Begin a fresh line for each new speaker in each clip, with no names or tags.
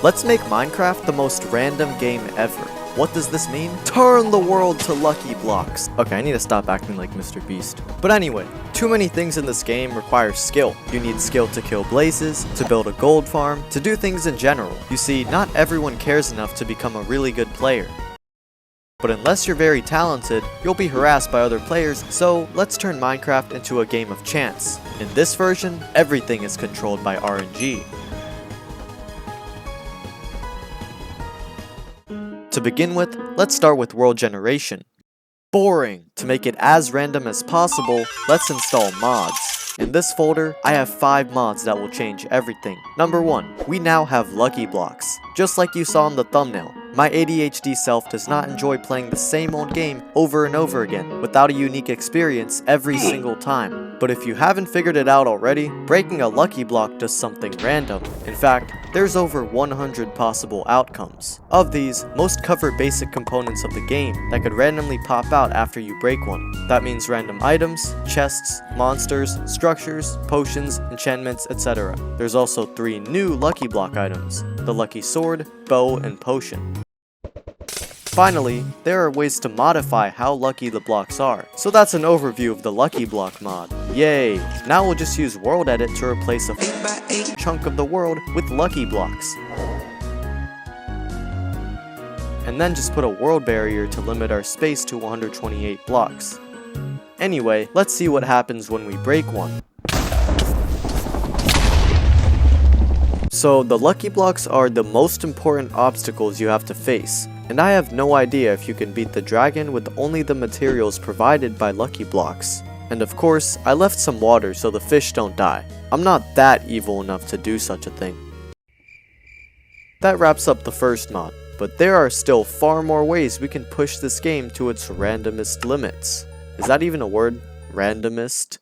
Let's make Minecraft the most random game ever. What does this mean? Turn the world to lucky blocks. Okay, I need to stop acting like Mr. Beast. But anyway, too many things in this game require skill. You need skill to kill blazes, to build a gold farm, to do things in general. You see, not everyone cares enough to become a really good player. But unless you're very talented, you'll be harassed by other players, so let's turn Minecraft into a game of chance. In this version, everything is controlled by RNG. To begin with, let's start with world generation. Boring! To make it as random as possible, let's install mods. In this folder, I have 5 mods that will change everything. Number 1, we now have lucky blocks. Just like you saw in the thumbnail, my ADHD self does not enjoy playing the same old game over and over again, without a unique experience every single time. But if you haven't figured it out already, breaking a lucky block does something random. In fact, there's over 100 possible outcomes. Of these, most cover basic components of the game that could randomly pop out after you break one. That means random items, chests, monsters, structures, potions, enchantments, etc. There's also 3 new lucky block items: the lucky sword, bow, and potion. Finally, there are ways to modify how lucky the blocks are. So that's an overview of the lucky block mod. Yay! Now we'll just use world edit to replace a chunk of the world with lucky blocks. And then just put a world barrier to limit our space to 128 blocks. Anyway, let's see what happens when we break one. So the lucky blocks are the most important obstacles you have to face, and I have no idea if you can beat the dragon with only the materials provided by lucky blocks. And of course, I left some water so the fish don't die. I'm not that evil enough to do such a thing. That wraps up the first mod, but there are still far more ways we can push this game to its randomest limits. Is that even a word? Randomist?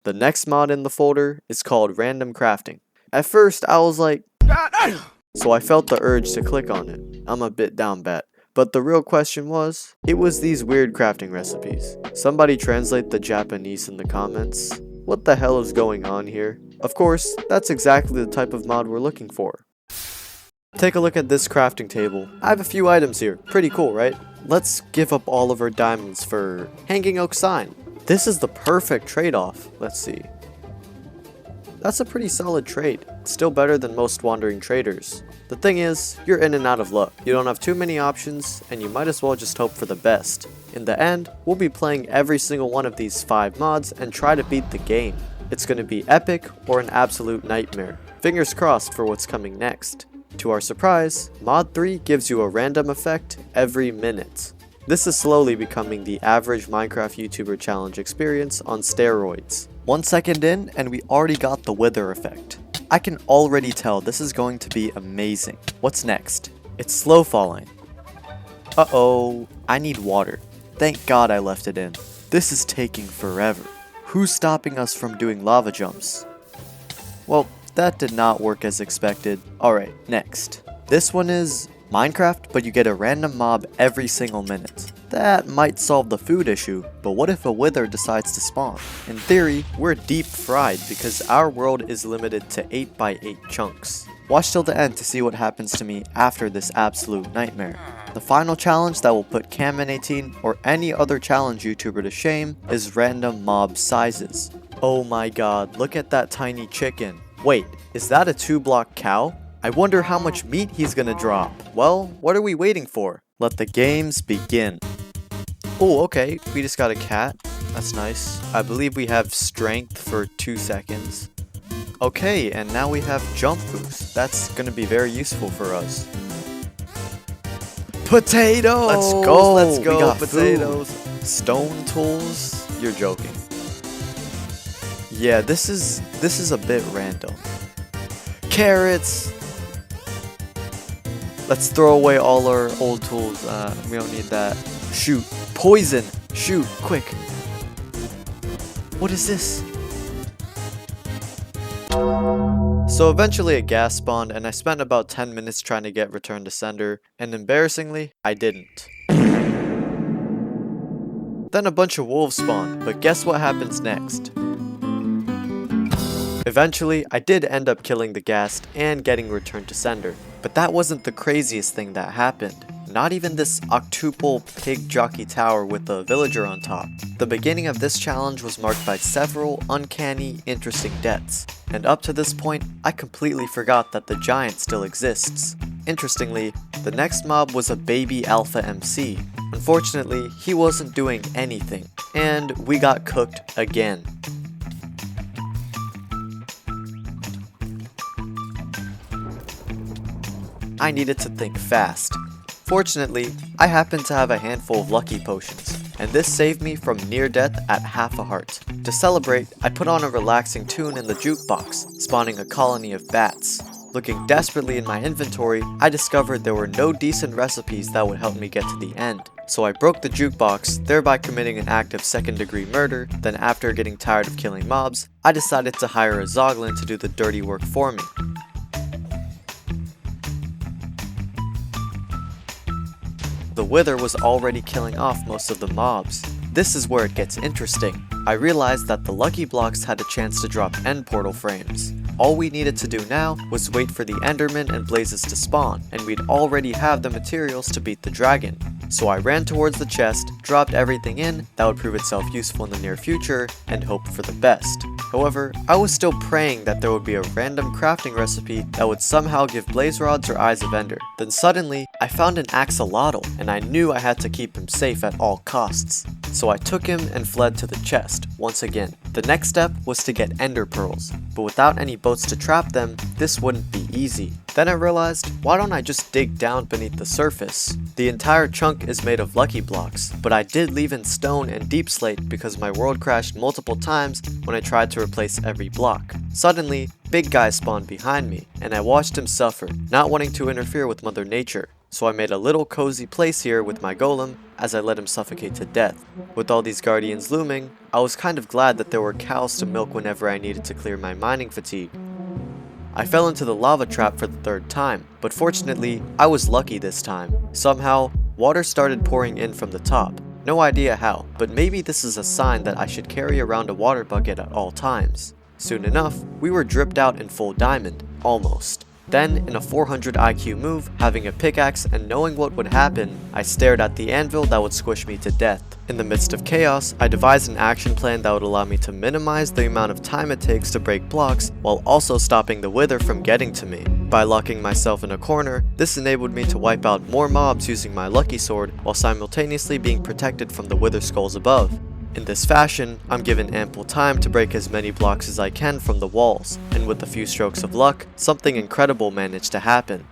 The next mod in the folder is called Random Crafting. At first, I was like, so I felt the urge to click on it. I'm a bit down bad. But the real question was, it was these weird crafting recipes. Somebody translate the Japanese in the comments. What the hell is going on here? Of course, that's exactly the type of mod we're looking for. Take a look at this crafting table. I have a few items here. Pretty cool, right? Let's give up all of our diamonds for hanging oak sign. This is the perfect trade-off. Let's see. That's a pretty solid trade. It's still better than most wandering traders. The thing is, you're in and out of luck. You don't have too many options, and you might as well just hope for the best. In the end, we'll be playing every single one of these 5 mods and try to beat the game. It's gonna be epic or an absolute nightmare. Fingers crossed for what's coming next. To our surprise, Mod 3 gives you a random effect every minute. This is slowly becoming the average Minecraft YouTuber challenge experience on steroids. 1 second in, and we already got the wither effect. I can already tell this is going to be amazing. What's next? It's slow falling. Uh-oh, I need water. Thank God I left it in. This is taking forever. Who's stopping us from doing lava jumps? Well, that did not work as expected. Alright, next. This one is Minecraft, but you get a random mob every single minute. That might solve the food issue, but what if a wither decides to spawn? In theory, we're deep fried because our world is limited to 8x8 chunks. Watch till the end to see what happens to me after this absolute nightmare. The final challenge that will put Camin18 or any other challenge YouTuber to shame is random mob sizes. Oh my god, look at that tiny chicken. Wait, is that a 2-block cow? I wonder how much meat he's gonna drop. Well, what are we waiting for? Let the games begin. Oh, okay, we just got a cat. That's nice. I believe we have strength for 2 seconds. Okay, and now we have jump boost. That's gonna be very useful for us. Potatoes! Let's go! Let's go! We got potatoes. Food. Stone tools? You're joking. Yeah, this is a bit random. Carrots! Let's throw away all our old tools. We don't need that. Shoot. Poison! Shoot, quick. What is this? So eventually a gas spawned, and I spent about 10 minutes trying to get return to sender, and embarrassingly, I didn't. Then a bunch of wolves spawned, but guess what happens next? Eventually, I did end up killing the ghast and getting returned to sender. But that wasn't the craziest thing that happened. Not even this octuple pig jockey tower with a villager on top. The beginning of this challenge was marked by several uncanny, interesting deaths. And up to this point, I completely forgot that the giant still exists. Interestingly, the next mob was a baby AlphaMC. Unfortunately, he wasn't doing anything, and we got cooked again. I needed to think fast. Fortunately, I happened to have a handful of lucky potions, and this saved me from near death at half a heart. To celebrate, I put on a relaxing tune in the jukebox, spawning a colony of bats. Looking desperately in my inventory, I discovered there were no decent recipes that would help me get to the end. So I broke the jukebox, thereby committing an act of second-degree murder. Then after getting tired of killing mobs, I decided to hire a Zoglin to do the dirty work for me. The Wither was already killing off most of the mobs. This is where it gets interesting. I realized that the lucky blocks had a chance to drop end portal frames. All we needed to do now was wait for the Enderman and Blazes to spawn, and we'd already have the materials to beat the dragon. So I ran towards the chest, dropped everything in that would prove itself useful in the near future, and hoped for the best. However, I was still praying that there would be a random crafting recipe that would somehow give blaze rods or eyes of ender. Then suddenly, I found an axolotl, and I knew I had to keep him safe at all costs. So I took him and fled to the chest, once again. The next step was to get ender pearls, but without any boats to trap them, this wouldn't be easy. Then I realized, why don't I just dig down beneath the surface? The entire chunk is made of lucky blocks, but I did leave in stone and deep slate because my world crashed multiple times when I tried to replace every block. Suddenly, big guy spawned behind me, and I watched him suffer, not wanting to interfere with Mother Nature. So I made a little cozy place here with my golem as I let him suffocate to death. With all these guardians looming, I was kind of glad that there were cows to milk whenever I needed to clear my mining fatigue. I fell into the lava trap for the third time, but fortunately, I was lucky this time. Somehow, water started pouring in from the top. No idea how, but maybe this is a sign that I should carry around a water bucket at all times. Soon enough, we were dripped out in full diamond, almost. Then, in a 400 IQ move, having a pickaxe and knowing what would happen, I stared at the anvil that would squish me to death. In the midst of chaos, I devised an action plan that would allow me to minimize the amount of time it takes to break blocks while also stopping the Wither from getting to me. By locking myself in a corner, this enabled me to wipe out more mobs using my lucky sword while simultaneously being protected from the Wither skulls above. In this fashion, I'm given ample time to break as many blocks as I can from the walls, and with a few strokes of luck, something incredible managed to happen.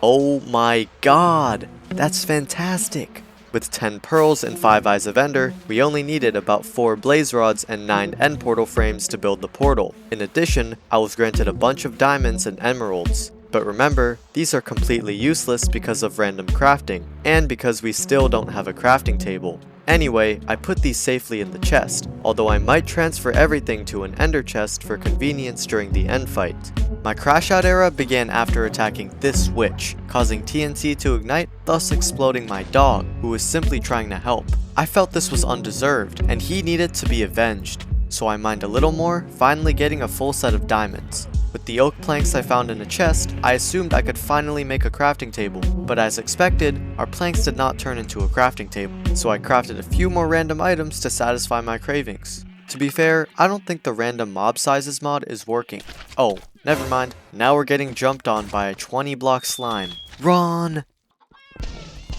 Oh my god, that's fantastic! With 10 pearls and 5 eyes of ender, we only needed about 4 blaze rods and 9 end portal frames to build the portal. In addition, I was granted a bunch of diamonds and emeralds. But remember, these are completely useless because of random crafting, and because we still don't have a crafting table. Anyway, I put these safely in the chest, although I might transfer everything to an ender chest for convenience during the end fight. My crash out era began after attacking this witch, causing TNT to ignite, thus exploding my dog, who was simply trying to help. I felt this was undeserved, and he needed to be avenged. So I mined a little more, finally getting a full set of diamonds. With the oak planks I found in a chest, I assumed I could finally make a crafting table, but as expected, our planks did not turn into a crafting table, so I crafted a few more random items to satisfy my cravings. To be fair, I don't think the random mob sizes mod is working. Oh, never mind, now we're getting jumped on by a 20 block slime. Run!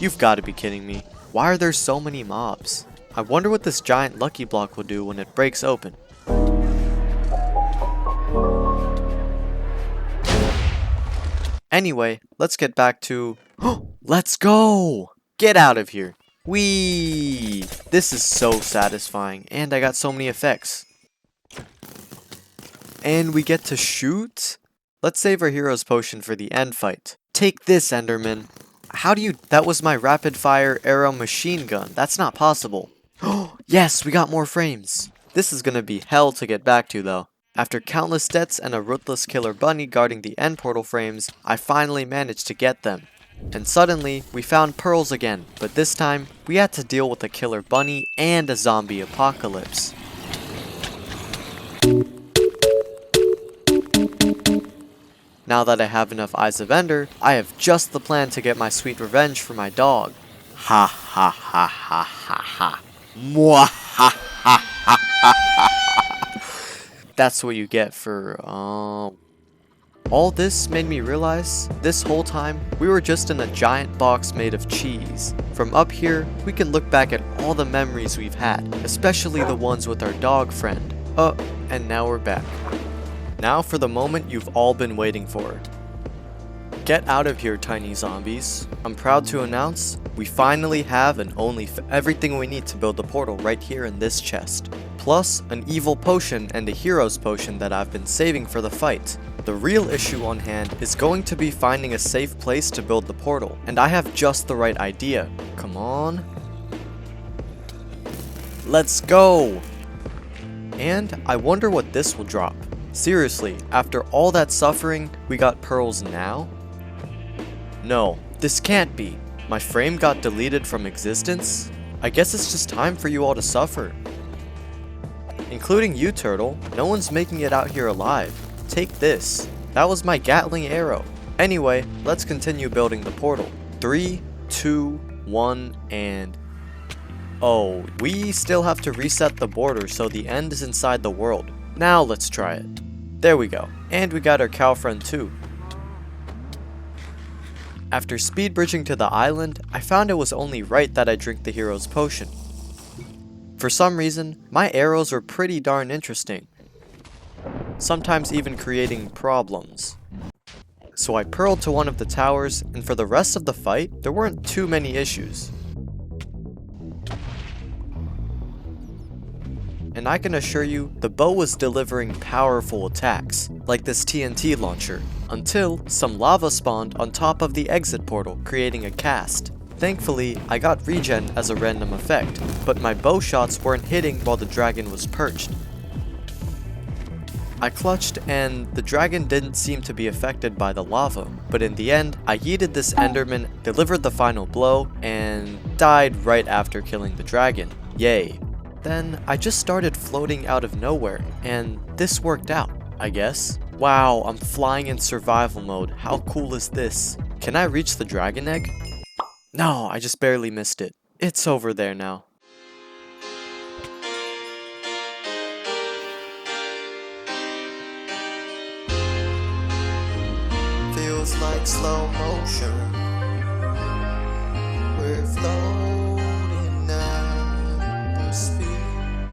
You've got to be kidding me. Why are there so many mobs? I wonder what this giant lucky block will do when it breaks open. Anyway, let's get back to... Let's go! Get out of here! Whee! This is so satisfying, and I got so many effects. And we get to shoot? Let's save our hero's potion for the end fight. Take this, Enderman. How do you... That was my rapid fire arrow machine gun. That's not possible. Yes, we got more frames. This is gonna be hell to get back to though. After countless deaths and a ruthless killer bunny guarding the end portal frames, I finally managed to get them. And suddenly, we found pearls again, but this time, we had to deal with a killer bunny and a zombie apocalypse. Now that I have enough Eyes of Ender, I have just the plan to get my sweet revenge for my dog. Ha ha ha ha ha ha. Mwah ha ha ha ha ha. That's what you get for, All this made me realize, this whole time, we were just in a giant box made of cheese. From up here, we can look back at all the memories we've had, especially the ones with our dog friend. And now we're back. Now for the moment you've all been waiting for. Get out of here, tiny zombies. I'm proud to announce, we finally have everything we need to build the portal right here in this chest. Plus, an evil potion and a hero's potion that I've been saving for the fight. The real issue on hand is going to be finding a safe place to build the portal, and I have just the right idea. Come on. Let's go! And I wonder what this will drop. Seriously, after all that suffering, we got pearls now? No, this can't be. My frame got deleted from existence? I guess it's just time for you all to suffer. Including you, Turtle. No one's making it out here alive. Take this. That was my Gatling arrow. Anyway, let's continue building the portal. 3, 2, 1, and... Oh, we still have to reset the border so the end is inside the world. Now let's try it. There we go. And we got our cow friend too. After speed bridging to the island, I found it was only right that I drink the hero's potion. For some reason, my arrows were pretty darn interesting. Sometimes even creating problems. So I pearled to one of the towers, and for the rest of the fight, there weren't too many issues. And I can assure you, the bow was delivering powerful attacks, like this TNT launcher, until some lava spawned on top of the exit portal, creating a cast. Thankfully, I got regen as a random effect, but my bow shots weren't hitting while the dragon was perched. I clutched and the dragon didn't seem to be affected by the lava, but in the end, I yeeted this enderman, delivered the final blow, and died right after killing the dragon. Yay. Then I just started floating out of nowhere, and this worked out, I guess. Wow, I'm flying in survival mode. How cool is this? Can I reach the dragon egg? No, I just barely missed it. It's over there now.
Feels like slow motion.